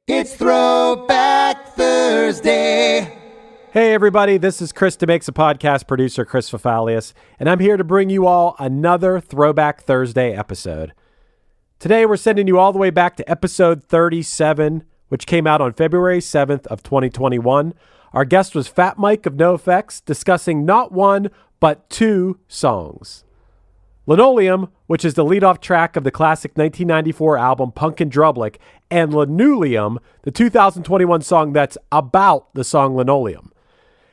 It's Throwback Thursday. Hey everybody, this is Chris DeMakes, a podcast producer, Chris Fafalius, and I'm here to bring you all another Throwback Thursday episode. Today we're sending you all the way back to episode 37, which came out on February 7th of 2021. Our guest was Fat Mike of NOFX, discussing not one, but two songs. Linoleum, which is the lead-off track of the classic 1994 album Punkin' Drublic, and Linewleum, the 2021 song that's about the song Linoleum.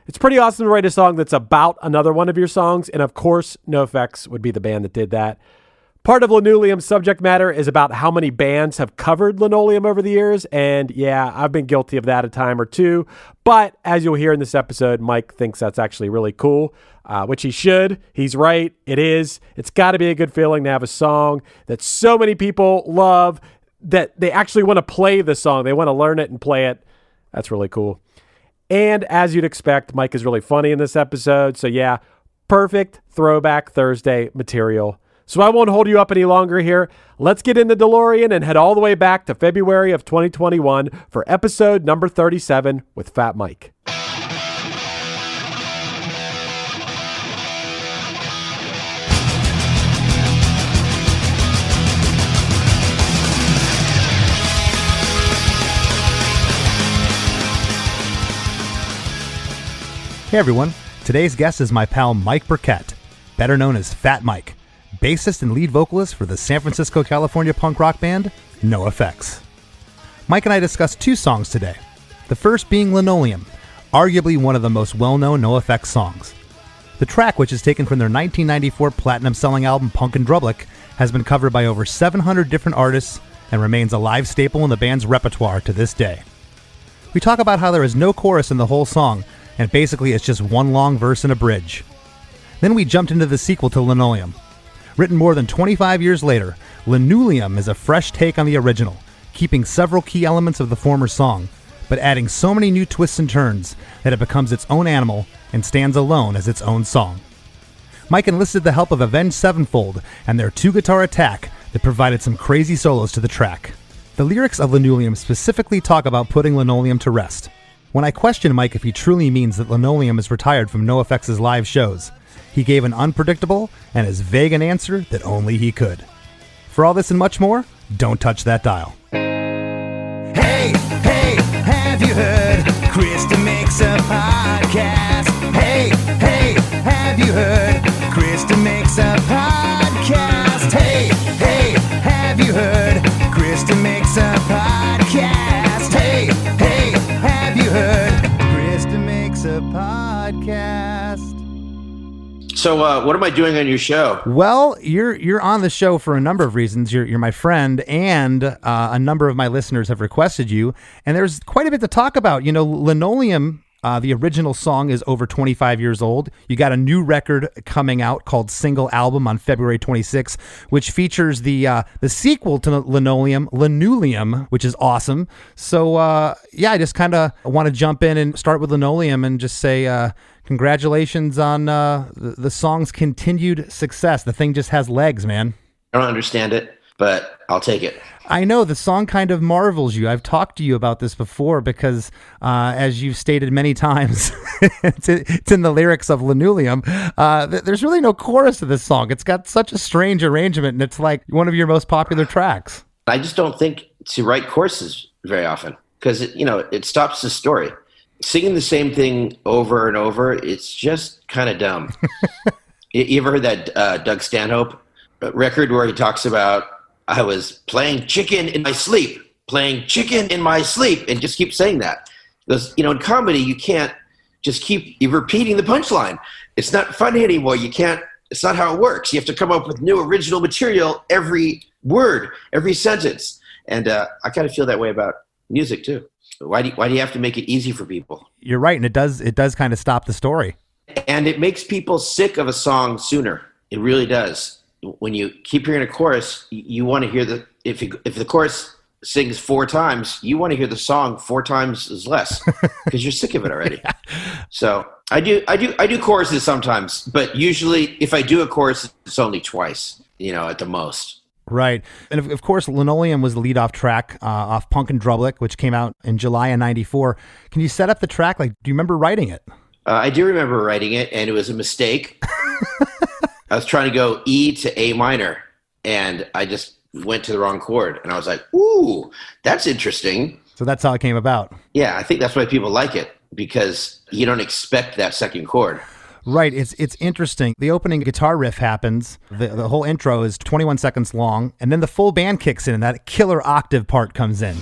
It's pretty awesome to write a song that's about another one of your songs, and of course, NOFX would be the band that did that. Part of Linoleum's subject matter is about how many bands have covered Linoleum over the years, and yeah, I've been guilty of that a time or two, but as you'll hear in this episode, Mike thinks that's actually really cool. Which he should. He's right. It is. It's got to be a good feeling to have a song that so many people love that they actually want to play the song. They want to learn it and play it. That's really cool. And as you'd expect, Mike is really funny in this episode. So yeah, perfect Throwback Thursday material. So I won't hold you up any longer here. Let's get in the DeLorean and head all the way back to February of 2021 for episode number 37 with Fat Mike. Hey everyone, today's guest is my pal Mike Burkett, better known as Fat Mike, bassist and lead vocalist for the San Francisco, California punk rock band NOFX. Mike and I discussed two songs today, the first being Linoleum, arguably one of the most well-known NOFX songs. The track, which is taken from their 1994 platinum-selling album Punkin' Drublic, has been covered by over 700 different artists and remains a live staple in the band's repertoire to this day. We talk about how there is no chorus in the whole song, and basically it's just one long verse and a bridge. Then we jumped into the sequel to Linoleum. Written more than 25 years later, Linewleum is a fresh take on the original, keeping several key elements of the former song, but adding so many new twists and turns that it becomes its own animal and stands alone as its own song. Mike enlisted the help of Avenged Sevenfold and their two-guitar attack that provided some crazy solos to the track. The lyrics of Linewleum specifically talk about putting Linoleum to rest. When I questioned Mike if he truly means that Linoleum is retired from NOFX's live shows, he gave an unpredictable and as vague an answer that only he could. For all this and much more, don't touch that dial. Hey, hey, have you heard? Chris DeMakes a podcast. Hey, hey, have you heard? Chris DeMakes a podcast. Hey, hey, have you heard? Chris DeMakes a podcast. Hey, hey, have you heard? Chris DeMakes a podcast. So what am I doing on your show? Well, you're on the show for a number of reasons. You're my friend, and a number of my listeners have requested you, and there's quite a bit to talk about. You know, Linoleum, the original song, is over 25 years old. You got a new record coming out called Single Album on February 26th, which features the sequel to Linoleum, Linewleum, which is awesome. So, yeah, I just kind of want to jump in and start with Linoleum and just say congratulations on the song's continued success. The thing just has legs, man. I don't understand it, but I'll take it. I know the song kind of marvels you. I've talked to you about this before because, as you've stated many times, it's in the lyrics of Linoleum. There's really no chorus to this song. It's got such a strange arrangement, and it's like one of your most popular tracks. I just don't think to write choruses very often because, it stops the story. Singing the same thing over and over, it's just kind of dumb. You ever heard that Doug Stanhope record where he talks about, I was playing chicken in my sleep, and just keep saying that. Because, in comedy, you can't just keep repeating the punchline. It's not funny anymore. It's not how it works. You have to come up with new original material every word, every sentence. And I kind of feel that way about music too. Why do you have to make it easy for people? You're right, and it does kind of stop the story. And it makes people sick of a song sooner. It really does. When you keep hearing a chorus, you want to hear if the chorus sings 4 times, you want to hear the song 4 times as less because you're sick of it already. Yeah. So I do choruses sometimes, but usually if I do a chorus, it's only twice, at the most. Right. And of course, Linoleum was the lead-off track off Punk and Drublick, which came out in July of 94. Can you set up the track? Like, do you remember writing it? I do remember writing it, and it was a mistake. I was trying to go E to A minor, and I just went to the wrong chord. And I was like, ooh, that's interesting. So that's how it came about. Yeah, I think that's why people like it, because you don't expect that second chord. Right. It's interesting. The opening guitar riff happens. The whole intro is 21 seconds long, and then the full band kicks in, and that killer octave part comes in.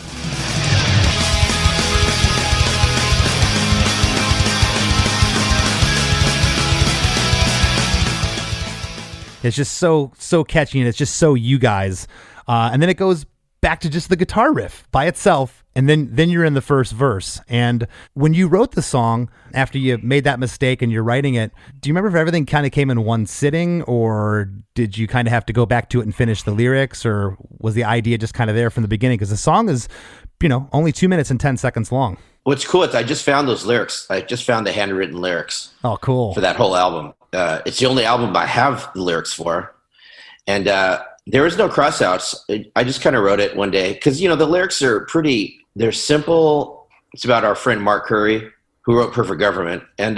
It's just so catchy, and it's just so you guys. And then it goes back to just the guitar riff by itself, and then you're in the first verse. And when you wrote the song, after you made that mistake and you're writing it, do you remember if everything kind of came in one sitting, or did you kind of have to go back to it and finish the lyrics, or was the idea just kind of there from the beginning? Because the song is, only 2 minutes and 10 seconds long. What's cool is I just found those lyrics. I just found the handwritten lyrics. Oh, cool. For that whole album. It's the only album I have the lyrics for. And there was no crossouts. I just kind of wrote it one day because, the lyrics are they're simple. It's about our friend Mark Curry, who wrote Perfect Government. And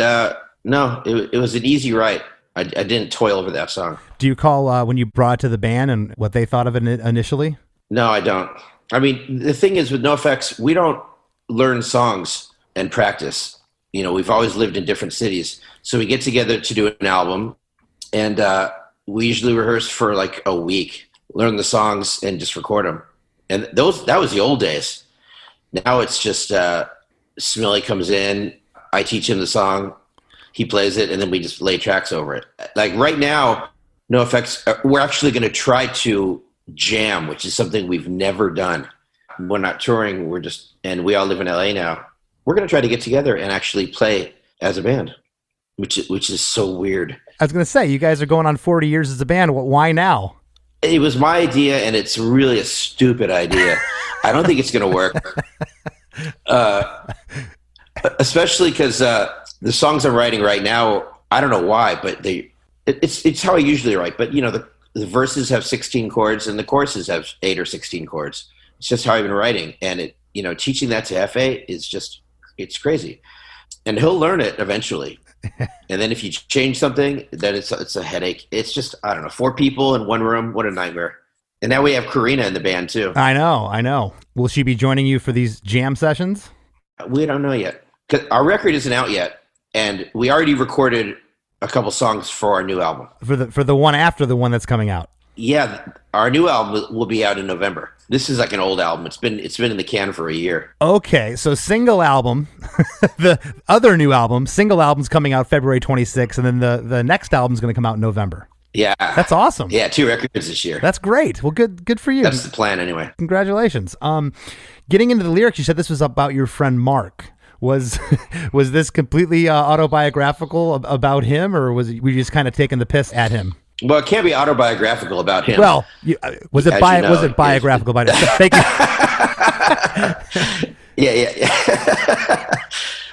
no, it was an easy write. I didn't toil over that song. Do you recall when you brought it to the band and what they thought of it initially? No, I don't. I mean, the thing is with NOFX, we don't learn songs and practice. We've always lived in different cities. So we get together to do an album, and we usually rehearse for like a week, learn the songs, and just record them. And that was the old days. Now it's just Smiley comes in, I teach him the song, he plays it, and then we just lay tracks over it. Like right now, NOFX, we're actually going to try to jam, which is something we've never done. We're not touring, and we all live in LA now. We're going to try to get together and actually play as a band, which is so weird. I was going to say, you guys are going on 40 years as a band. Why now? It was my idea, and it's really a stupid idea. I don't think it's going to work. Especially because the songs I'm writing right now, I don't know why, but it's how I usually write. But, the verses have 16 chords, and the choruses have 8 or 16 chords. It's just how I've been writing. And teaching that to FA is just, it's crazy. And he'll learn it eventually. And then if you change something, then it's a headache. It's just, I don't know, 4 people in one room. What a nightmare. And now we have Karina in the band too. I know. Will she be joining you for these jam sessions? We don't know yet. 'Cause our record isn't out yet. And we already recorded a couple songs for our new album. For the one after the one that's coming out. Yeah, our new album will be out in November. This is like an old album. It's been in the can for a year. Okay, so single album, the other new album, single album's coming out February 26th, and then the next album's going to come out in November. Yeah. That's awesome. Yeah, 2 records this year. That's great. Well, good for you. That's the plan anyway. Congratulations. Getting into the lyrics, you said this was about your friend Mark. Was this completely autobiographical about him, or were you just kind of taking the piss at him? Well, it can't be autobiographical about him. Well, was it biographical about him? Thank you. Yeah.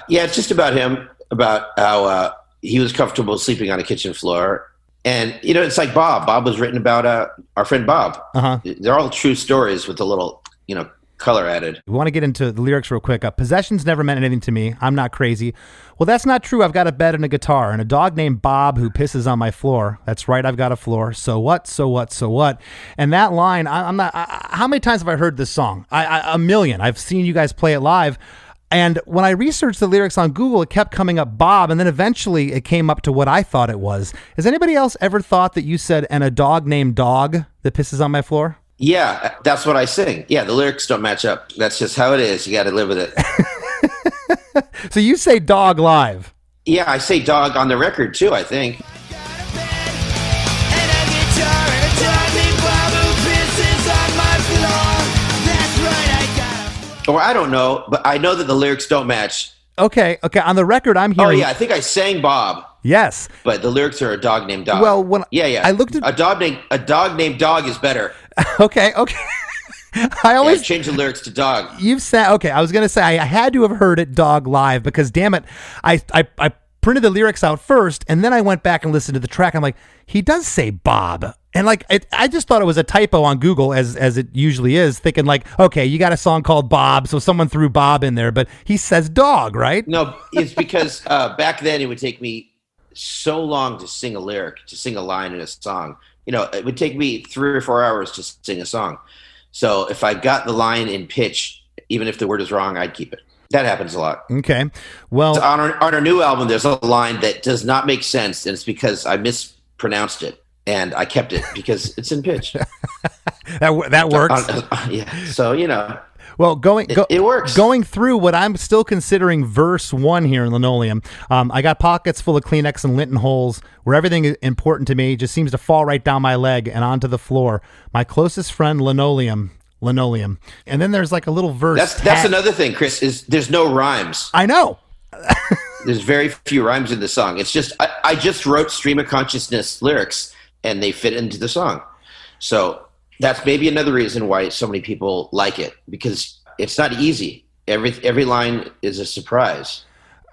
Yeah, it's just about him, about how he was comfortable sleeping on a kitchen floor. And, it's like Bob. Bob was written about our friend Bob. Uh-huh. They're all true stories with a little, color added. We want to get into the lyrics real quick. Possessions never meant anything to me. I'm not crazy. Well, that's not true. I've got a bed and a guitar and a dog named Bob who pisses on my floor. That's right. I've got a floor. So what? So what? So what? And that line, how many times have I heard this song? A million. I've seen you guys play it live. And when I researched the lyrics on Google, it kept coming up Bob, and then eventually it came up to what I thought it was. Has anybody else ever thought that you said, and a dog named Dog that pisses on my floor? Yeah, that's what I sing. Yeah, the lyrics don't match up. That's just how it is. You got to live with it. So you say dog live? Yeah, I say dog on the record too, I think. Or I don't know, but I know that the lyrics don't match. Okay. On the record, I'm hearing. Oh yeah, I think I sang Bob. Yes, but the lyrics are a dog named Dog. Well, I looked at a dog named Dog is better. Okay. I always change the lyrics to Dog. You've said okay. I was gonna say I had to have heard it Dog live because damn it, I printed the lyrics out first, and then I went back and listened to the track. I'm like, he does say Bob. And like, I just thought it was a typo on Google, as it usually is, thinking like, okay, you got a song called Bob, so someone threw Bob in there, but he says dog, right? No, it's because back then it would take me so long to sing a lyric, to sing a line in a song. It would take me 3 or 4 hours to sing a song. So if I got the line in pitch, even if the word is wrong, I'd keep it. That happens a lot. Okay. Well, on our new album, there's a line that does not make sense, and it's because I mispronounced it. And I kept it because it's in pitch. that works. Yeah. So, Well, it works. Going through what I'm still considering verse 1 here in Linoleum, I got pockets full of Kleenex and lint holes where everything important to me just seems to fall right down my leg and onto the floor. My closest friend, Linoleum. And then there's like a little verse. That's another thing, Chris, is there's no rhymes. I know. There's very few rhymes in the song. It's just, I just wrote stream of consciousness lyrics, and they fit into the song. So that's maybe another reason why so many people like it, because it's not easy. Every line is a surprise,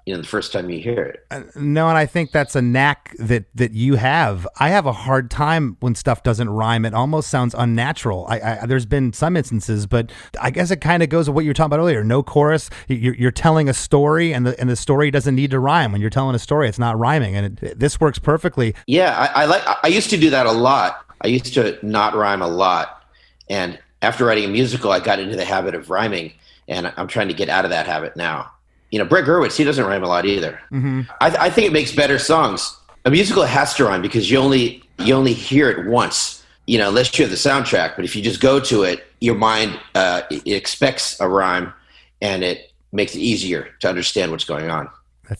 the first time you hear it. No, and I think that's a knack that you have. I have a hard time when stuff doesn't rhyme. It almost sounds unnatural. There's been some instances, but I guess it kind of goes with what you were talking about earlier. No chorus. You're telling a story, and the story doesn't need to rhyme. When you're telling a story, it's not rhyming, and this works perfectly. Yeah, I used to do that a lot. I used to not rhyme a lot, and after writing a musical, I got into the habit of rhyming, and I'm trying to get out of that habit now. Brett Gurewitz, he doesn't rhyme a lot either. Mm-hmm. I think it makes better songs. A musical has to rhyme because you only hear it once, unless you have the soundtrack. But if you just go to it, your mind it expects a rhyme, and it makes it easier to understand what's going on.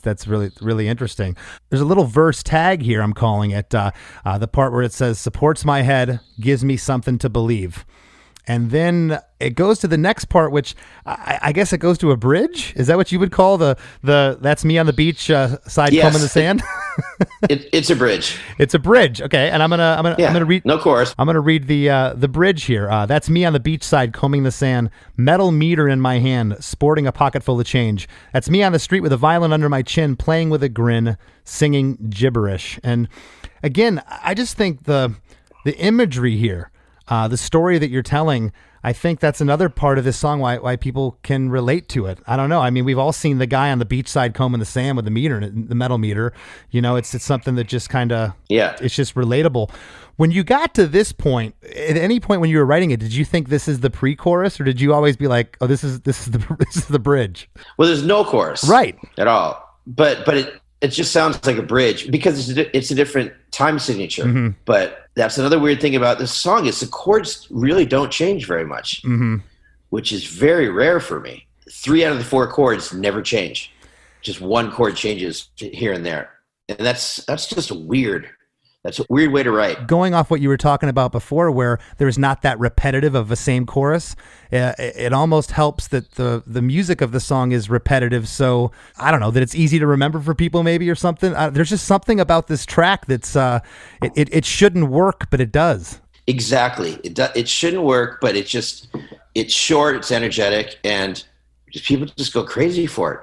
That's really, really interesting. There's a little verse tag here, I'm calling it, the part where it says, supports my head, gives me something to believe. And then it goes to the next part, which I guess it goes to a bridge. Is that what you would call the that's me on the beach side yes. combing the sand? It's a bridge. It's a bridge. Okay, and I'm gonna read. No chorus. I'm gonna read the bridge here. That's me on the beach side combing the sand, metal meter in my hand, sporting a pocket full of change. That's me on the street with a violin under my chin, playing with a grin, singing gibberish. And again, I just think the imagery here. The story that you're telling, I think that's another part of this song why people can relate to it. I don't know. I mean, we've all seen the guy on the beachside combing the sand with the meter, the metal meter. It's something that just kind of, it's just relatable. When you got to this point, at any point when you were writing it, did you think this is the pre-chorus, or did you always be like, oh, this is the bridge? Well, there's no chorus, right, at all. But it just sounds like a bridge because it's a different time signature. Mm-hmm. But that's another weird thing about this song is the chords really don't change very much, mm-hmm. which is very rare for me. 3 out of the 4 chords never change. Just one chord changes here and there. And that's just weird. That's a weird way to write. Going off what you were talking about before, where there's not that repetitive of the same chorus, it almost helps that the music of the song is repetitive. So I don't know, that it's easy to remember for people maybe, or something. There's just something about this track that's it shouldn't work, but it does. Exactly. It shouldn't work, but it's short, it's energetic, and people just go crazy for it.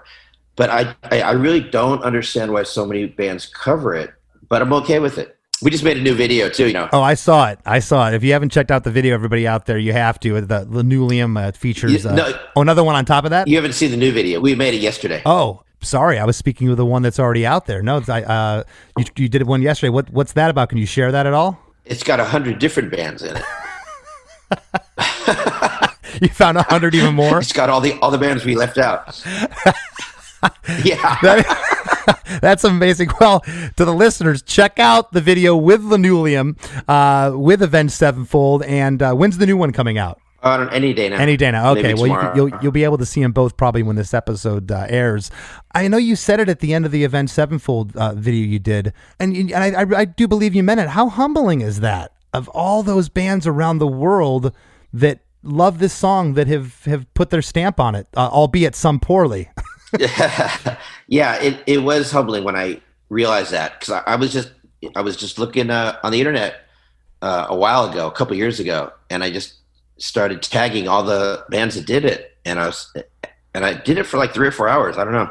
But I really don't understand why so many bands cover it, but I'm okay with it. We just made a new video too, Oh, I saw it. If you haven't checked out the video, everybody out there, you have to. The Linoleum features another one on top of that. You haven't seen the new video. We made it yesterday. Oh, sorry. I was speaking of the one that's already out there. No, you did one yesterday. What's that about? Can you share that at all? It's got 100 different bands in it. You found 100 even more? It's got all the bands we left out. Yeah. That's amazing. Well, to the listeners, check out the video with Linoleum, with Avenged Sevenfold, and when's the new one coming out? Any day now. Any day now. Okay. Well, you'll be able to see them both probably when this episode airs. I know you said it at the end of the Avenged Sevenfold video you did, and I do believe you meant it. How humbling is that? Of all those bands around the world that love this song, that have put their stamp on it, albeit some poorly. Yeah, it was humbling when I realized that, because I was just looking on the internet a while ago, a couple years ago, and I just started tagging all the bands that did it, and I did it for like 3 or 4 hours, I don't know,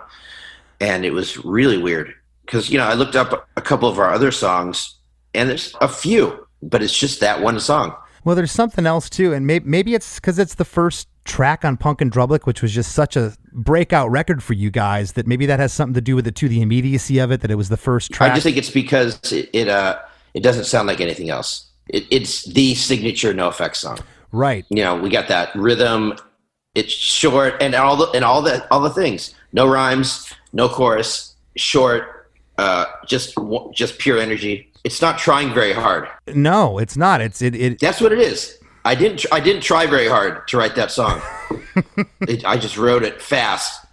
and it was really weird because I looked up a couple of our other songs, and there's a few, but it's just that one song. Well, there's something else too, and maybe it's because it's the first track on Punk and Drublic, which was just such a breakout record for you guys, that maybe that has something to do with it too, the immediacy of it, that it was the first track. I just think it's because it doesn't sound like anything else. It's the signature NOFX song. Right. We got that rhythm. It's short and all the things. No rhymes, no chorus, short, just pure energy. It's not trying very hard. No, it's not. It. That's what it is. I didn't try very hard to write that song. I just wrote it fast.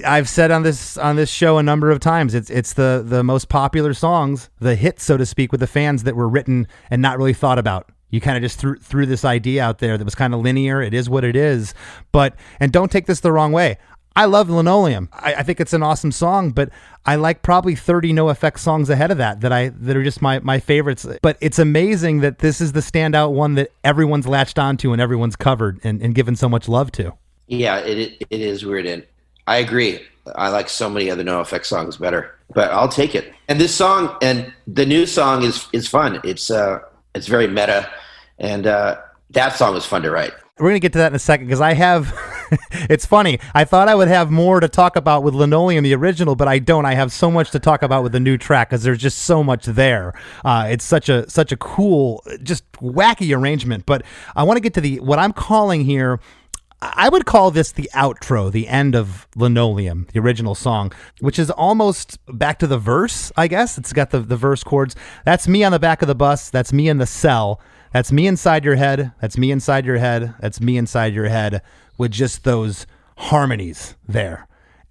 I've said on this show a number of times, it's the most popular songs, the hits, so to speak, with the fans, that were written and not really thought about. You kind of just threw this idea out there that was kind of linear. It is what it is. And don't take this the wrong way. I love Linoleum. I think it's an awesome song, but I like probably 30 NOFX songs ahead of that are just my favorites. But it's amazing that this is the standout one that everyone's latched onto and everyone's covered and given so much love to. Yeah, it is weird. And I agree. I like so many other NOFX songs better, but I'll take it. And this song and the new song is fun. It's very meta, and that song was fun to write. We're going to get to that in a second, because I have, it's funny, I thought I would have more to talk about with Linoleum, the original, but I don't. I have so much to talk about with the new track, because there's just so much there. It's such a cool, just wacky arrangement. But I want to get to what I'm calling here, I would call this the outro, the end of Linoleum, the original song, which is almost back to the verse, I guess. It's got the verse chords. That's me on the back of the bus. That's me in the cell. That's me inside your head. That's me inside your head. That's me inside your head, with just those harmonies there.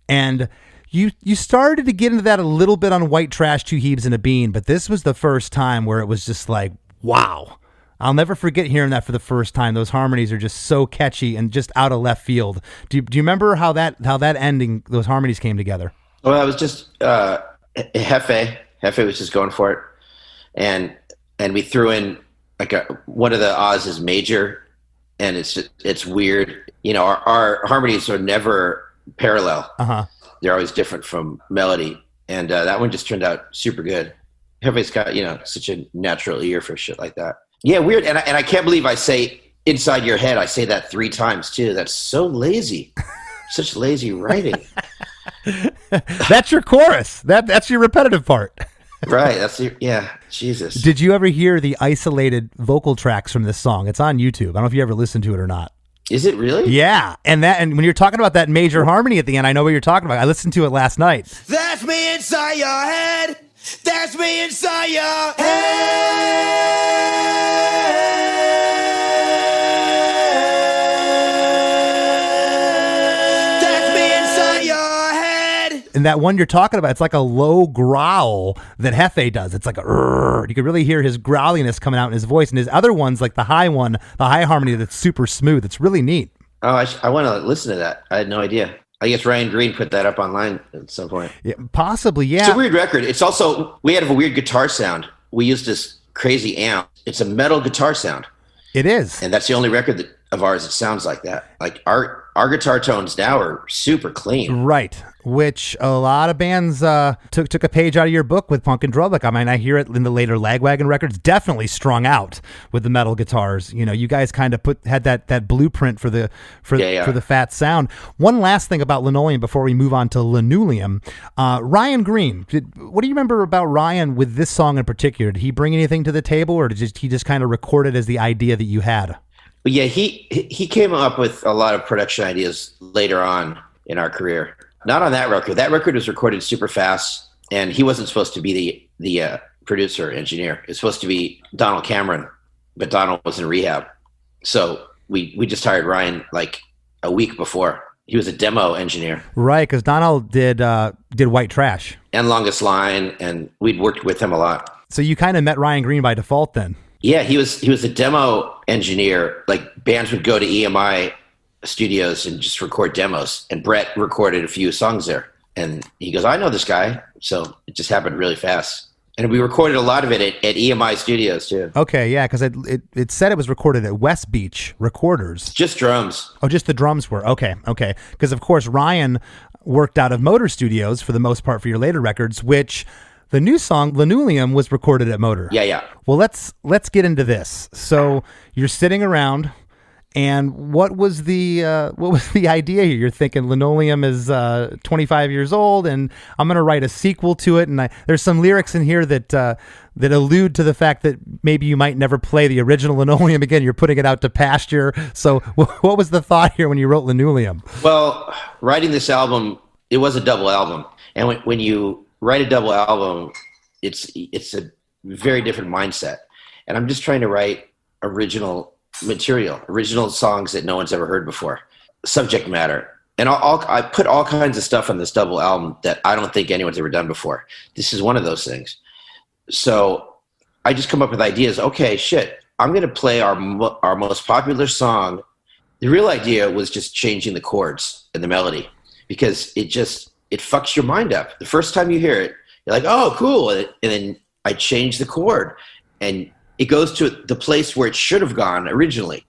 And you started to get into that a little bit on White Trash, Two Heaves and a Bean, but this was the first time where it was just like, wow. I'll never forget hearing that for the first time. Those harmonies are just so catchy and just out of left field. Do you remember how that ending, those harmonies came together? Well, it was just Hefe. Hefe was just going for it, and we threw in like one of the Oz is major, and it's weird. Our harmonies are never parallel. Uh-huh. They're always different from melody, and that one just turned out super good. Hefe's got such a natural ear for shit like that. Yeah, weird. And I can't believe I say inside your head. I say that 3 times too. That's so lazy. Such lazy writing. That's your chorus. That's your repetitive part. Right. Jesus. Did you ever hear the isolated vocal tracks from this song? It's on YouTube. I don't know if you ever listened to it or not. Is it really? Yeah. And when you're talking about that major harmony at the end, I know what you're talking about. I listened to it last night. That's me inside your head. That's me inside your head. That's me inside your head. And that one you're talking about, it's like a low growl that Hefe does. It's like you can really hear his growliness coming out in his voice. And his other ones, like the high harmony that's super smooth. It's really neat. Oh, I want to listen to that. I had no idea. I guess Ryan Green put that up online at some point. Yeah, possibly, yeah. It's a weird record. It's also, we had a weird guitar sound. We used this crazy amp. It's a metal guitar sound. It is. And that's the only record of ours that sounds like that. Like our guitar tones now are super clean. Right. Which a lot of bands took a page out of your book with Punk and Drublic. I mean, I hear it in the later Lagwagon records, definitely strung out with the metal guitars. You guys kind of had that blueprint for the fat sound. One last thing about Linoleum before we move on to Linoleum. Ryan Green, what do you remember about Ryan with this song in particular? Did he bring anything to the table, or did he just kind of record it as the idea that you had? But yeah, he came up with a lot of production ideas later on in our career. Not on that record. That record was recorded super fast, and he wasn't supposed to be the producer engineer. It's supposed to be Donald Cameron, but Donald was in rehab, so we just hired Ryan like a week before. He was a demo engineer, right? Because Donald did White Trash and Longest Line, and we'd worked with him a lot. So you kind of met Ryan Green by default then. Yeah, he was a demo engineer. Like bands would go to EMI studios and just record demos, and Brett recorded a few songs there, and he goes, I know this guy. So it just happened really fast, and we recorded a lot of it at EMI studios too. Okay, yeah, because it said it was recorded at West Beach Recorders. Just drums. Oh, just the drums were. Okay. Because of course Ryan worked out of Motor Studios for the most part for your later records, which the new song Linoleum was recorded at Motor. Yeah. Well, let's get into this. So you're sitting around, and what was the idea here? You're thinking Linoleum is 25 years old, and I'm going to write a sequel to it. And there's some lyrics in here that allude to the fact that maybe you might never play the original Linoleum again. You're putting it out to pasture. So what was the thought here when you wrote Linoleum? Well, writing this album, it was a double album, and when you write a double album, it's a very different mindset. And I'm just trying to write original material, original songs that no one's ever heard before, subject matter. And I put all kinds of stuff on this double album that I don't think anyone's ever done before. This is one of those things. So I just come up with ideas. Okay, shit, I'm going to play our most popular song. The real idea was just changing the chords and the melody, because it fucks your mind up. The first time you hear it, you're like, oh, cool. And then I change the chord, and it goes to the place where it should have gone originally.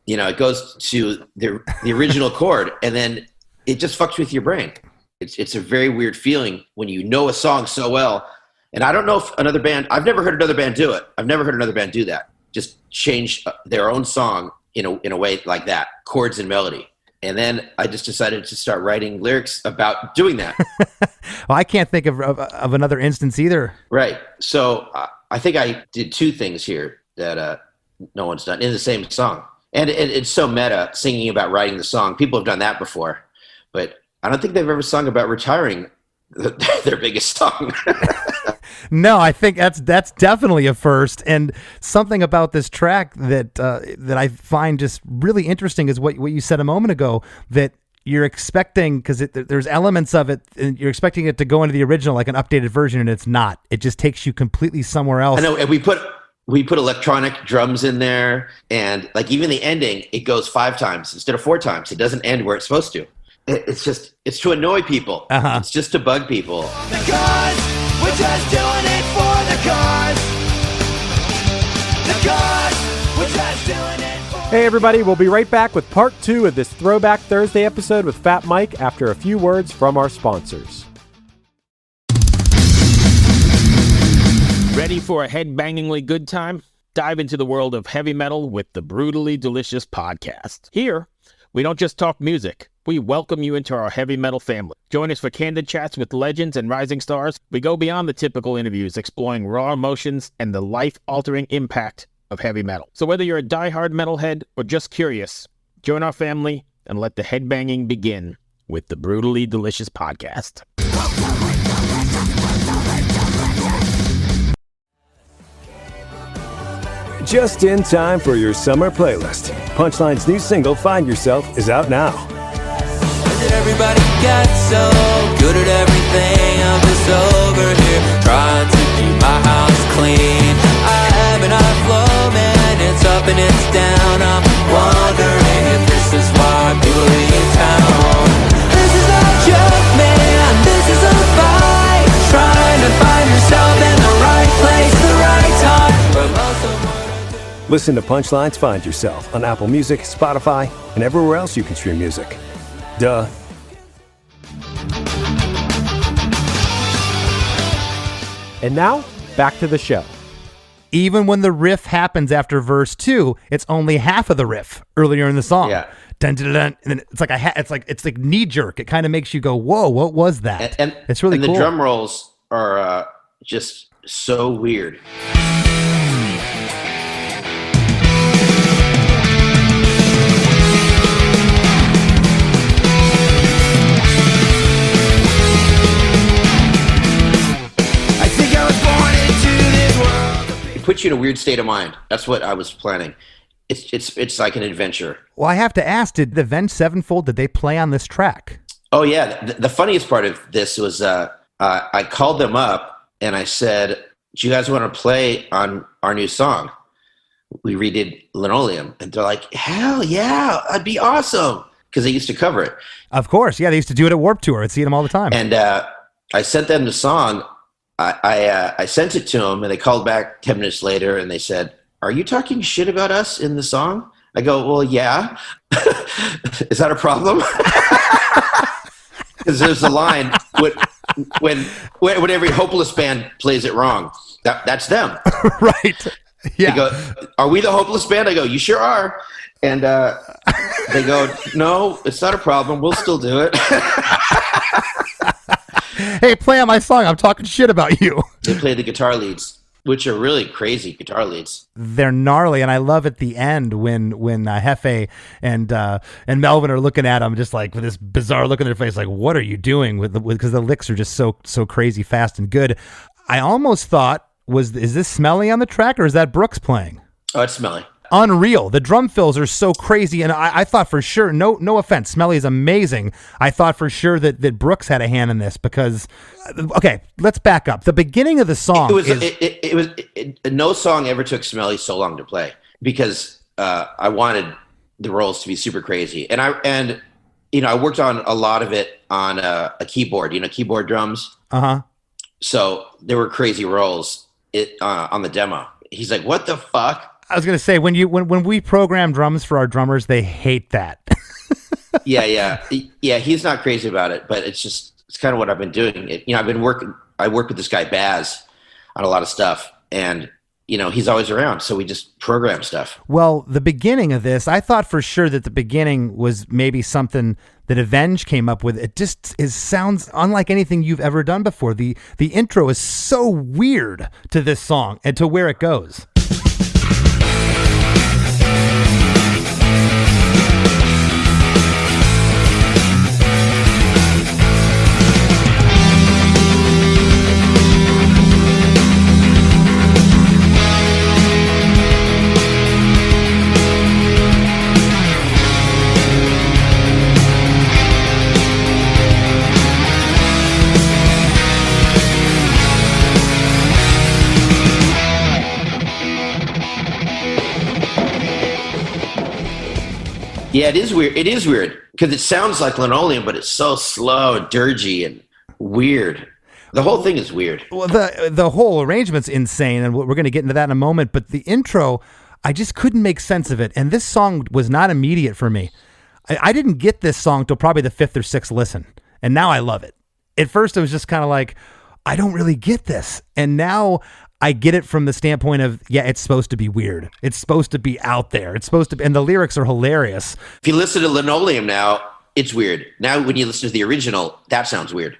It goes to the original chord, and then it just fucks with your brain. It's a very weird feeling when you know a song so well. And I don't know if I've never heard another band do it. I've never heard another band do that. Just change their own song in a way like that, chords and melody. And then I just decided to start writing lyrics about doing that. Well, I can't think of another instance either. Right. So I think I did two things here that no one's done in the same song. And it's so meta, singing about writing the song. People have done that before, but I don't think they've ever sung about retiring their biggest song. No, I think that's definitely a first. And something about this track that I find just really interesting is what you said a moment ago, that you're expecting, because there's elements of it, and you're expecting it to go into the original, like an updated version, and it's not. It just takes you completely somewhere else. I know, and we put electronic drums in there, and like even the ending, it goes 5 times instead of 4 times. It doesn't end where it's supposed to. It's to annoy people. Uh-huh. It's just to bug people. Because we're just doing it for the cause. The cause, we're just doing it for. Hey everybody, we'll be right back with part 2 of this Throwback Thursday episode with Fat Mike after a few words from our sponsors. Ready for a head-bangingly good time? Dive into the world of heavy metal with the Brutally Delicious podcast. Here, we don't just talk music. We welcome you into our heavy metal family. Join us for candid chats with legends and rising stars. We go beyond the typical interviews, exploring raw emotions and the life-altering impact of heavy metal. So whether you're a diehard metalhead or just curious, join our family and let the headbanging begin with the Brutally Delicious podcast. Just in time for your summer playlist. Punchline's new single, Find Yourself, is out now. Everybody got so good at everything. I'm just over here trying to keep my house clean. I ebb and I flow, man. It's up and it's down. I'm wondering if this is why people leave town. This is no joke, man. This is a fight. Trying to find yourself in the right place, the right time. But most of what I do. Listen to Punchlines Find Yourself on Apple Music, Spotify, and everywhere else you can stream music. Duh. And now, back to the show. Even when the riff happens after verse 2, it's only half of the riff earlier in the song. Yeah. Dun, dun, dun, dun, and then it's like knee jerk. It kind of makes you go, "Whoa, what was that?" And it's really cool. cool. The drum rolls are just so weird. Puts you in a weird state of mind. That's what I was planning. It's like an adventure. Well, I have to ask, did the Avenged Sevenfold, did they play on this track? Oh yeah. The funniest part of this was I called them up and I said, "Do you guys want to play on our new song? We redid Linoleum." And they're like, "Hell yeah, that'd be awesome," because they used to cover it. Of course, yeah, they used to do it at Warped Tour. I'd see them all the time. And I sent them the song. I sent it to them, and they called back 10 minutes later, and they said, "Are you talking shit about us in the song?" I go, "Well, yeah." "Is that a problem?" Because there's a line when every hopeless band plays it wrong. That's them. Right. Yeah. They go, "Are we the hopeless band?" I go, "You sure are." And they go, "No, it's not a problem. We'll still do it." Hey, play on my song. I'm talking shit about you. They play the guitar leads, which are really crazy guitar leads. They're gnarly, and I love at the end when Hefe and Melvin are looking at him just like with this bizarre look on their face, like, "What are you doing?" Because the licks are just so crazy fast and good. I almost thought, is this Smelly on the track, or is that Brooks playing? Oh, it's Smelly. Unreal. The drum fills are so crazy, and I thought for sure, no offense, Smelly is amazing. I thought for sure that Brooks had a hand in this because, okay, let's back up. The beginning of the song no song ever took Smelly so long to play because I wanted the rolls to be super crazy, and I worked on a lot of it on a keyboard, keyboard drums. So there were crazy rolls on the demo. He's like, "What the fuck?" I was gonna say when we program drums for our drummers, they hate that. yeah. He's not crazy about it, but it's kind of what I've been doing. I work with this guy Baz on a lot of stuff, and he's always around, so we just program stuff. Well, the beginning of this, I thought for sure that the beginning was maybe something that Avenge came up with. It just sounds unlike anything you've ever done before. The intro is so weird to this song and to where it goes. Yeah, it is weird. It is weird because it sounds like Linoleum, but it's so slow and dirgy and weird. The whole thing is weird. Well, the whole arrangement's insane, and we're going to get into that in a moment. But the intro, I just couldn't make sense of it. And this song was not immediate for me. I didn't get this song till probably the 5th or 6th listen, and now I love it. At first, it was just kind of like, I don't really get this. And now I get it from the standpoint of, yeah, it's supposed to be weird. It's supposed to be out there. It's supposed to be, and the lyrics are hilarious. If you listen to Linoleum now, it's weird. Now, when you listen to the original, that sounds weird.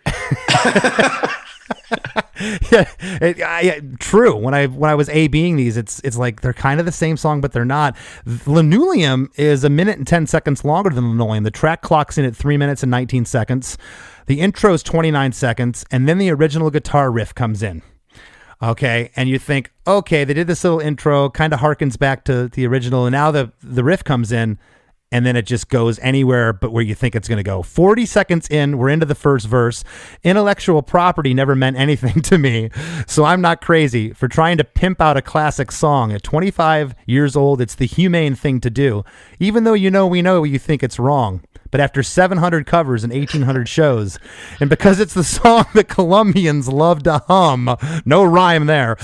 Yeah, true. When I was A-Bing these, it's like they're kind of the same song, but they're not. Linoleum is 1 minute and 10 seconds longer than Linoleum. The track clocks in at 3 minutes and 19 seconds. The intro is 29 seconds, and then the original guitar riff comes in. Okay, and you think, okay, they did this little intro, kind of harkens back to the original, and now the riff comes in, and then it just goes anywhere but where you think it's going to go. 40 seconds in, we're into the first verse. Intellectual property never meant anything to me, so I'm not crazy for trying to pimp out a classic song. At 25 years old, it's the humane thing to do, even though we know you think it's wrong. But after 700 covers and 1,800 shows, and because it's the song that Colombians love to hum, no rhyme there,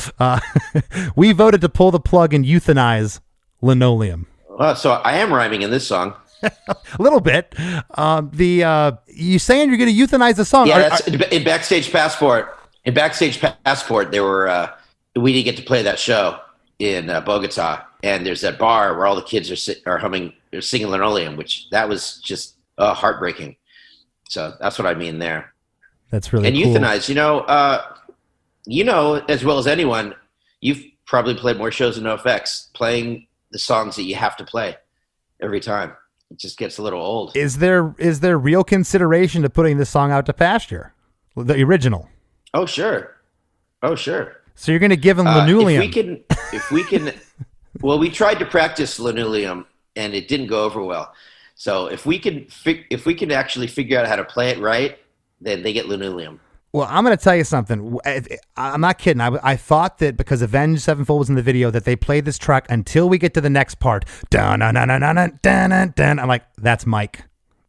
we voted to pull the plug and euthanize Linoleum. So I am rhyming in this song. A little bit. You saying you're going to euthanize the song? Yeah, that's in Backstage Passport. In Backstage Passport, we didn't get to play that show in Bogota, and there's that bar where all the kids are singing Linoleum, which that was just heartbreaking. So that's what I mean there. That's really cool. And euthanize, as well as anyone, you've probably played more shows than NOFX, playing the songs that you have to play every time. It just gets a little old. Is there real consideration to putting this song out to pasture, the original? Oh sure. So you're going to give him Linoleum? If we can. Well, we tried to practice Linoleum and it didn't go over well. So if we can actually figure out how to play it right, then they get Linoleum. Well, I'm going to tell you something. I'm not kidding. I thought that because Avenged Sevenfold was in the video that they played this track until we get to the next part. Dun, dun, dun, dun, dun, dun, dun. I'm like, that's Mike.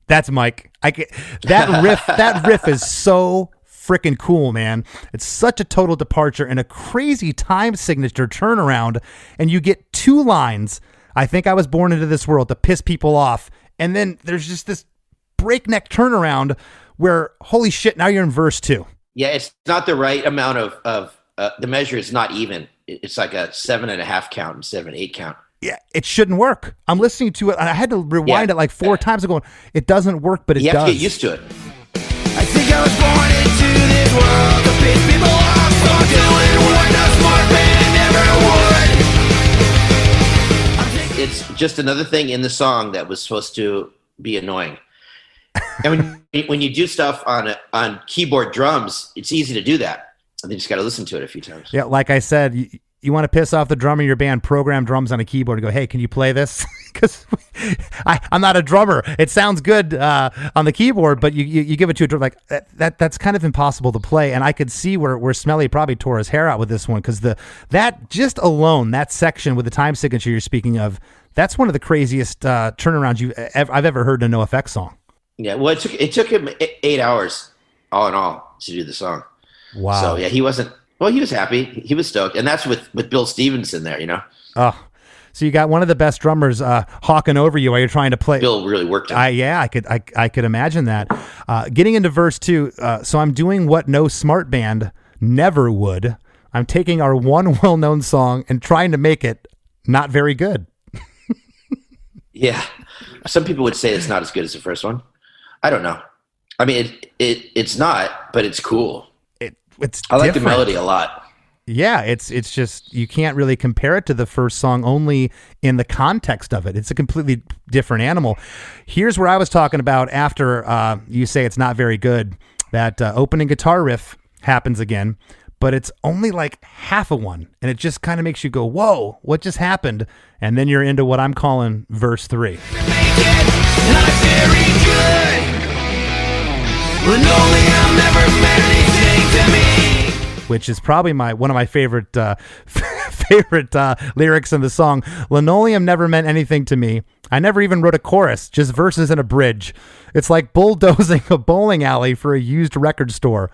That riff. That riff is so freaking cool, man. It's such a total departure and a crazy time signature turnaround. And you get 2 lines. I think I was born into this world to piss people off. And then there's just this breakneck turnaround where, holy shit, now you're in verse 2. Yeah, it's not the right amount of the measure is not even. It's like a 7.5 count instead of an 8 count. Yeah, it shouldn't work. I'm listening to it, and I had to rewind it like 4 times ago. It doesn't work, but it does. You have to get used to it. I think I was born into this world to piss people off, so I'm doing what no smart man never would. It's just another thing in the song that was supposed to be annoying. And when you do stuff on keyboard drums, it's easy to do that. And you just got to listen to it a few times. Yeah, like I said, you want to piss off the drummer in your band, program drums on a keyboard and go, hey, can you play this? Because I'm not a drummer. It sounds good on the keyboard, but you give it to a drummer, like that's kind of impossible to play. And I could see where Smelly probably tore his hair out with this one, because that just alone, that section with the time signature you're speaking of, that's one of the craziest turnarounds I've ever heard in a NOFX song. Yeah, well, it took him 8 hours, all in all, to do the song. Wow. So yeah, he was happy. He was stoked, and that's with Bill Stevens in there, you know. Oh, so you got one of the best drummers hawking over you while you're trying to play. Bill really worked it. I could imagine that. Getting into verse 2. So I'm doing what no smart band never would. I'm taking our one well-known song and trying to make it not very good. Yeah, some people would say it's not as good as the first one. I don't know. I mean, it's not, but it's cool. I like the melody a lot. Yeah, it's just, you can't really compare it to the first song only in the context of it. It's a completely different animal. Here's where I was talking about after you say it's not very good, that opening guitar riff happens again, but it's only like half a one, and it just kind of makes you go, whoa, what just happened? And then you're into what I'm calling verse 3. Make it not very good. Linoleum never meant anything to me. Which is probably one of my favorite lyrics in the song. Linoleum never meant anything to me. I never even wrote a chorus, just verses and a bridge. It's like bulldozing a bowling alley for a used record store.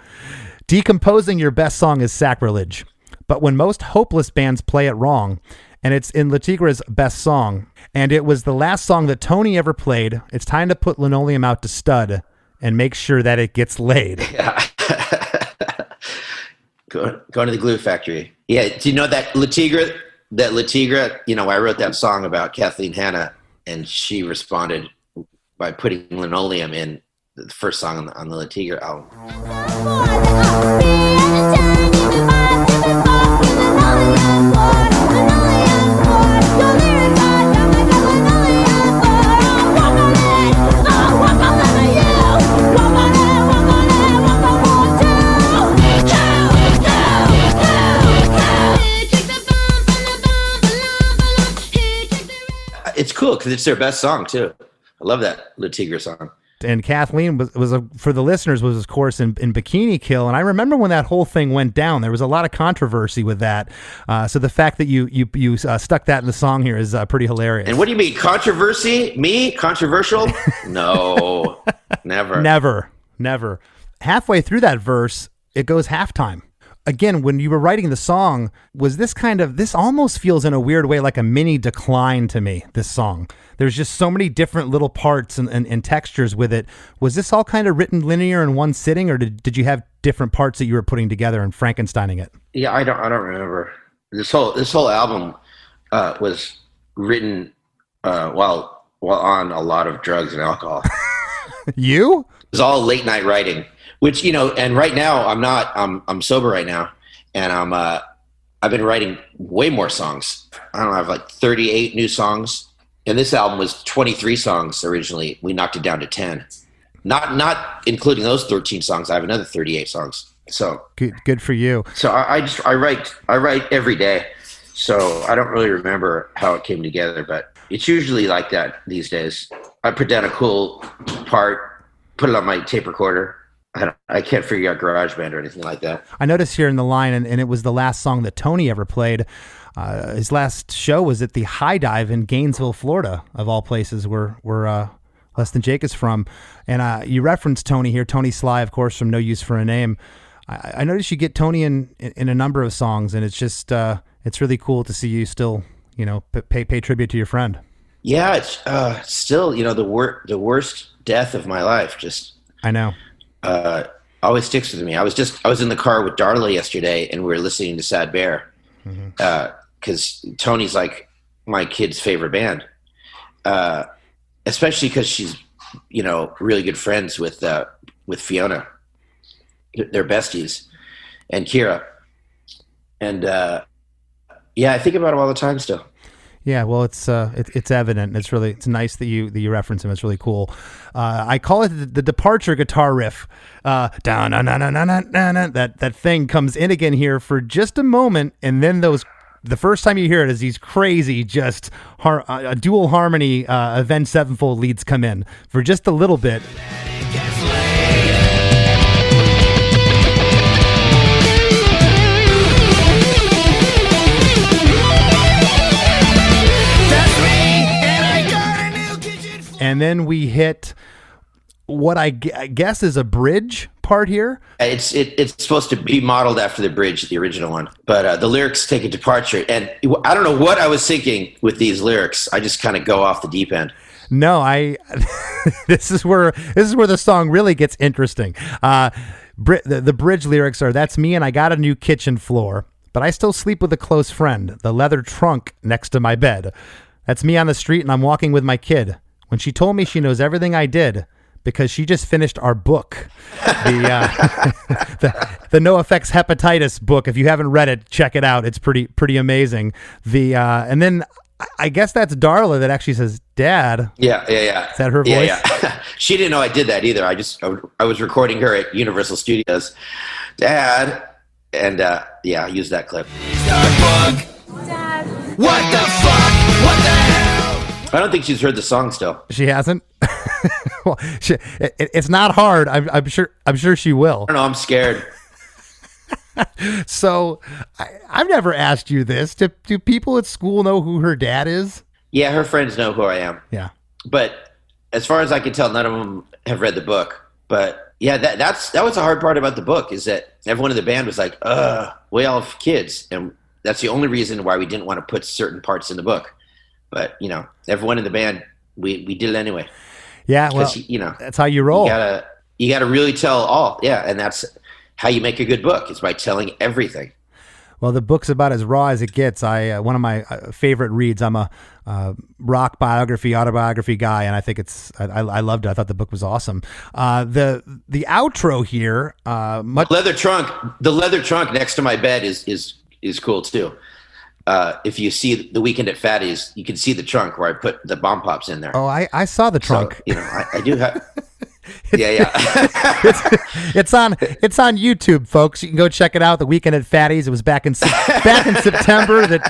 Decomposing your best song is sacrilege. But when most hopeless bands play it wrong, and it's in Latigra's best song, and it was the last song that Tony ever played, it's time to put Linoleum out to stud and make sure that it gets laid. Yeah. Going to the glue factory. Yeah. Do you know that Latigra, I wrote that song about Kathleen Hanna, and she responded by putting Linoleum in the first song on the Latigra album. It's cool because it's their best song too. I love that Latigra song. And Kathleen was for the listeners, was of course in Bikini Kill, and I remember when that whole thing went down, there was a lot of controversy with that. So the fact that you stuck that in the song here is pretty hilarious. And what do you mean, controversy? Me controversial? No, never. Halfway through that verse, it goes halftime. Again, when you were writing the song, was this almost feels in a weird way like a mini decline to me, this song. There's just so many different little parts and textures with it. Was this all kind of written linear in one sitting, or did you have different parts that you were putting together and Frankensteining it? Yeah, I don't remember. This whole album was written while on a lot of drugs and alcohol. You? It was all late night writing. Which, and right now I'm sober right now, and I've been writing way more songs. I don't know, I have like 38 new songs, and this album was 23 songs originally. We knocked it down to 10, not including those 13 songs. I have another 38 songs. So good for you. So I write every day. So I don't really remember how it came together, but it's usually like that these days. I put down a cool part, put it on my tape recorder. I can't figure out GarageBand or anything like that. I noticed here in the line, and it was the last song that Tony ever played. His last show was at the High Dive in Gainesville, Florida, of all places where Less Than Jake is from. And you referenced Tony here, Tony Sly, of course, from No Use for a Name. I noticed you get Tony in a number of songs, and it's just it's really cool to see you still, pay tribute to your friend. Yeah, it's still, the worst death of my life. I know. always sticks with me. I was in the car with Darla yesterday, and we were listening to Sad Bear because Tony's like my kid's favorite band, especially because she's really good friends with Fiona. They're besties, and Kira, and I think about him all the time still. Yeah, well, it's evident. It's nice that you reference him. It's really cool. I call it the departure guitar riff. That thing comes in again here for just a moment, and then the first time you hear it is these crazy just dual harmony Avenged Sevenfold leads come in for just a little bit. And then we hit what I guess is a bridge part here. It's supposed to be modeled after the bridge, the original one, but the lyrics take a departure. And I don't know what I was thinking with these lyrics. I just kind of go off the deep end. No, this is where the song really gets interesting. The bridge lyrics are, "That's me and I got a new kitchen floor, but I still sleep with a close friend, the leather trunk next to my bed. That's me on the street and I'm walking with my kid. When she told me she knows everything I did because she just finished our book, the NOFX hepatitis book. If you haven't read it, check it out. It's pretty amazing. And then I guess that's Darla that actually says, "Dad." Yeah. Is that her voice? Yeah. She didn't know I did that either. I was recording her at Universal Studios. "Dad," and I used that clip. Dad. What the fuck? What the hell? I don't think she's heard the song still. She hasn't. Well, it's not hard. I'm sure she will. I don't know. I'm scared. So I've never asked you this. Do people at school know who her dad is? Yeah, her friends know who I am. Yeah. But as far as I can tell, none of them have read the book. But yeah, that was the hard part about the book, is that everyone in the band was like, we all have kids. And that's the only reason why we didn't want to put certain parts in the book. But, everyone in the band, we did it anyway. Yeah, well, that's how you roll. You gotta really tell all. Yeah, and that's how you make a good book, is by telling everything. Well, the book's about as raw as it gets. One of my favorite reads. I'm a rock autobiography guy, and I think I loved it. I thought the book was awesome. The outro here, the leather trunk next to my bed is cool too. If you see The Weekend at Fatty's, you can see the trunk where I put the bomb pops in there. Oh, I saw the trunk. So, I do have. Yeah. It's on YouTube, folks. You can go check it out. The Weekend at Fatty's. It was back in September that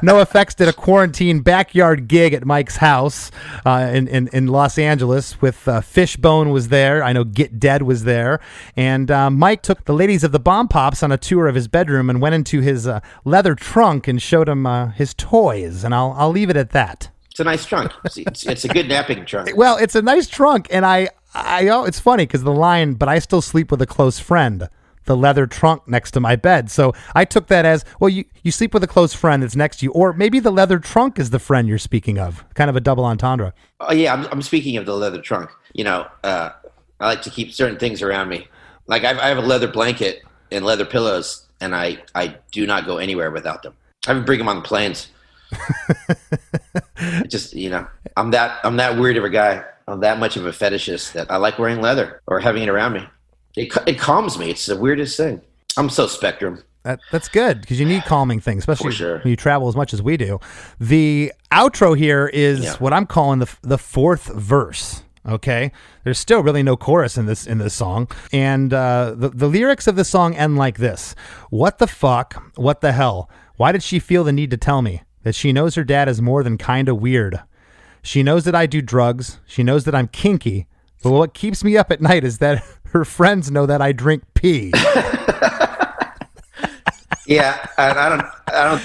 NOFX did a quarantine backyard gig at Mike's house in Los Angeles with Fishbone was there. I know Get Dead was there, and Mike took the ladies of the Bomb Pops on a tour of his bedroom and went into his leather trunk and showed them his toys. And I'll leave it at that. It's a nice trunk. It's a good napping trunk. Well, it's a nice trunk, and I it's funny because the line, "But I still sleep with a close friend, the leather trunk next to my bed." So I took that as, well, you sleep with a close friend that's next to you, or maybe the leather trunk is the friend you're speaking of. Kind of a double entendre. Oh yeah, I'm speaking of the leather trunk. I like to keep certain things around me. Like I have a leather blanket and leather pillows, and I do not go anywhere without them. I even bring them on the planes. Just I'm that weird of a guy. I'm that much of a fetishist that I like wearing leather or having it around me. It calms me. It's the weirdest thing. I'm so Spectrum. That's good, because you need calming things, especially sure. when you travel as much as we do. The outro here is what I'm calling the fourth verse. Okay, there's still really no chorus in this song, and the lyrics of the song end like this: "What the fuck? What the hell? Why did she feel the need to tell me that she knows her dad is more than kinda weird? She knows that I do drugs. She knows that I'm kinky. But what keeps me up at night is that her friends know that I drink pee." Yeah, I don't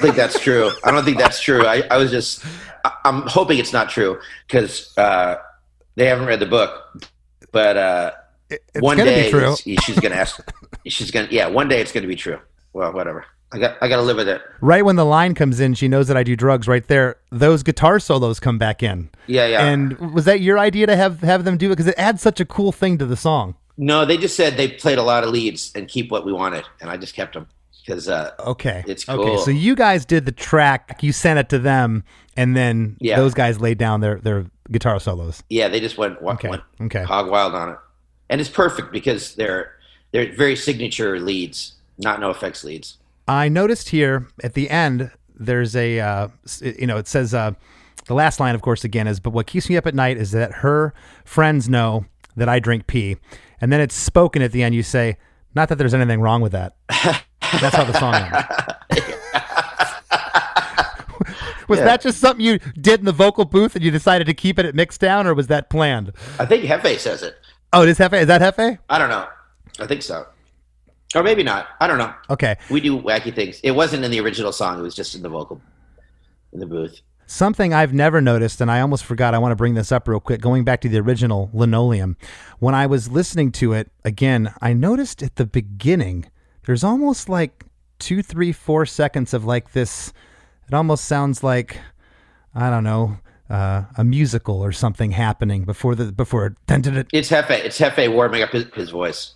think that's true. I don't think that's true. I'm hoping it's not true, because they haven't read the book. But one day she's going to ask. One day it's going to be true. Well, whatever. I got to live with it. Right when the line comes in, "She knows that I do drugs," right there, those guitar solos come back in. Yeah. And was that your idea to have them do it? Because it adds such a cool thing to the song. No, they just said they played a lot of leads and keep what we wanted, and I just kept them because it's cool. Okay, so you guys did the track, you sent it to them, and then those guys laid down their guitar solos. Yeah, they just went hog wild on it, and it's perfect because they're very signature leads, not NOFX leads. I noticed here at the end there's a it says the last line, of course, again is, but what keeps me up at night is that her friends know that I drink pee. And then it's spoken at the end. You say, not that there's anything wrong with that. That's how the song ends. Was that just something you did in the vocal booth and you decided to keep it at mix down, or was that planned? I think Hefe says it. Oh, it is Hefe? Is that Hefe? I don't know. I think so. Or maybe not. I don't know. Okay. We do wacky things. It wasn't in the original song. It was just in the vocal, in the booth. Something I've never noticed, and I almost forgot, I want to bring this up real quick, going back to the original Linoleum. When I was listening to it, again, I noticed at the beginning, there's almost like 2, 3, 4 seconds of like this, it almost sounds like, I don't know, a musical or something happening before It's Hefe. It's Hefe warming up his voice.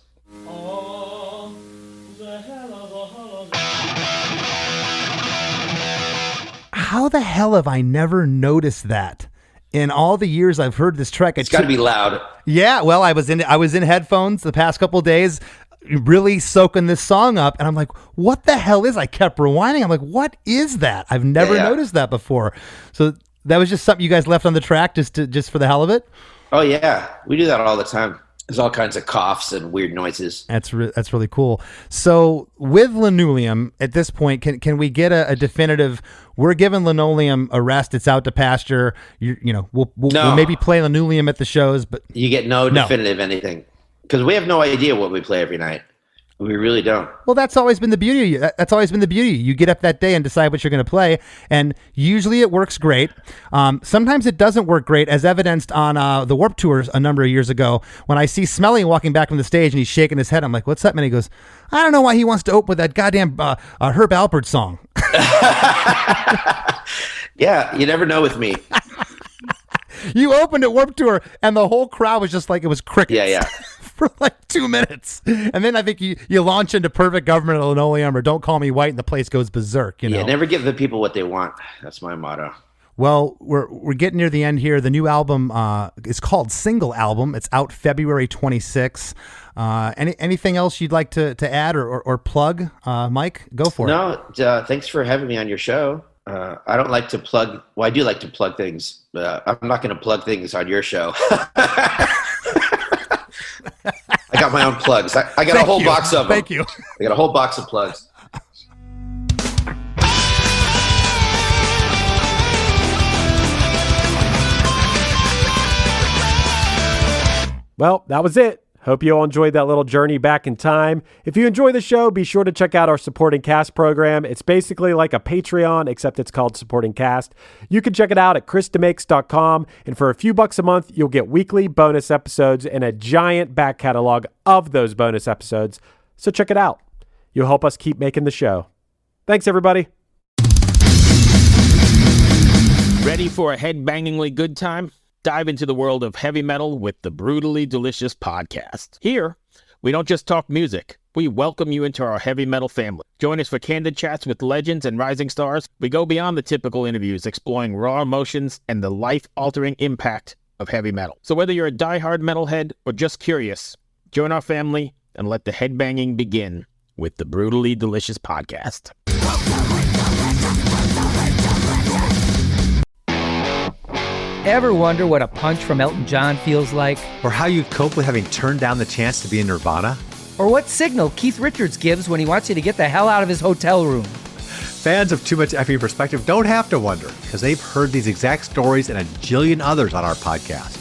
How the hell have I never noticed that? In all the years I've heard this track, it's got to be loud. Yeah, well, I was in headphones the past couple of days, really soaking this song up, and I'm like, what the hell is? I kept rewinding. I'm like, what is that? I've never noticed that before. So that was just something you guys left on the track just for the hell of it? Oh yeah, we do that all the time. There's all kinds of coughs and weird noises. That's really cool. So with Linoleum, at this point, can we get a definitive? We're giving Linoleum a rest. It's out to pasture. We'll maybe play Linoleum at the shows, but you get no definitive anything because we have no idea what we play every night. We really don't. Well, that's always been the beauty. That's always been the beauty. You get up that day and decide what you're going to play, and usually it works great. Sometimes it doesn't work great, as evidenced on the Warped Tours a number of years ago. When I see Smelly walking back from the stage and he's shaking his head, I'm like, "What's up, man?" He goes, "I don't know why he wants to open with that goddamn Herb Alpert song." Yeah, you never know with me. You opened at Warped Tour, and the whole crowd was just like it was crickets. Yeah. For like 2 minutes, and then I think you launch into Perfect Government or Linoleum or Don't Call Me White, and the place goes berserk. Yeah, never give the people what they want. That's my motto. Well, we're getting near the end here. The new album is called Single Album. It's out February 26th. Anything else you'd like to add or plug, Mike? Go for it. No, thanks for having me on your show. I don't like to plug. Well, I do like to plug things. I'm not going to plug things on your show. I got my own plugs. I got a whole box of them. Thank you. I got a whole box of plugs. Well, that was it. Hope you all enjoyed that little journey back in time. If you enjoy the show, be sure to check out our supporting cast program. It's basically like a Patreon, except it's called Supporting Cast. You can check it out at chrisdemakes.com, and for a few bucks a month, you'll get weekly bonus episodes and a giant back catalog of those bonus episodes. So check it out. You'll help us keep making the show. Thanks, everybody. Ready for a head-bangingly good time? Dive into the world of heavy metal with the Brutally Delicious podcast. Here, we don't just talk music. We welcome you into our heavy metal family. Join us for candid chats with legends and rising stars. We go beyond the typical interviews, exploring raw emotions and the life-altering impact of heavy metal. So whether you're a diehard metalhead or just curious, join our family and let the headbanging begin with the Brutally Delicious podcast. Ever wonder what a punch from Elton John feels like? Or how you'd cope with having turned down the chance to be in Nirvana? Or what signal Keith Richards gives when he wants you to get the hell out of his hotel room? Fans of Too Much Effing Perspective don't have to wonder, because they've heard these exact stories and a jillion others on our podcast.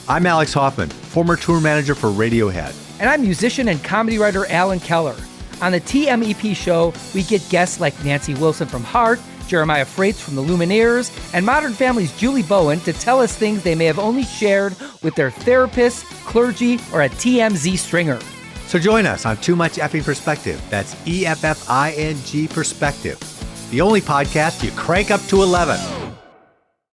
I'm Alex Hoffman, former tour manager for Radiohead. And I'm musician and comedy writer Alan Keller. On the TMEP show, we get guests like Nancy Wilson from Heart, Jeremiah Freites from the Lumineers, and Modern Family's Julie Bowen to tell us things they may have only shared with their therapist, clergy, or a TMZ stringer. So join us on Too Much Effing Perspective. That's EFFING Perspective. The only podcast you crank up to 11.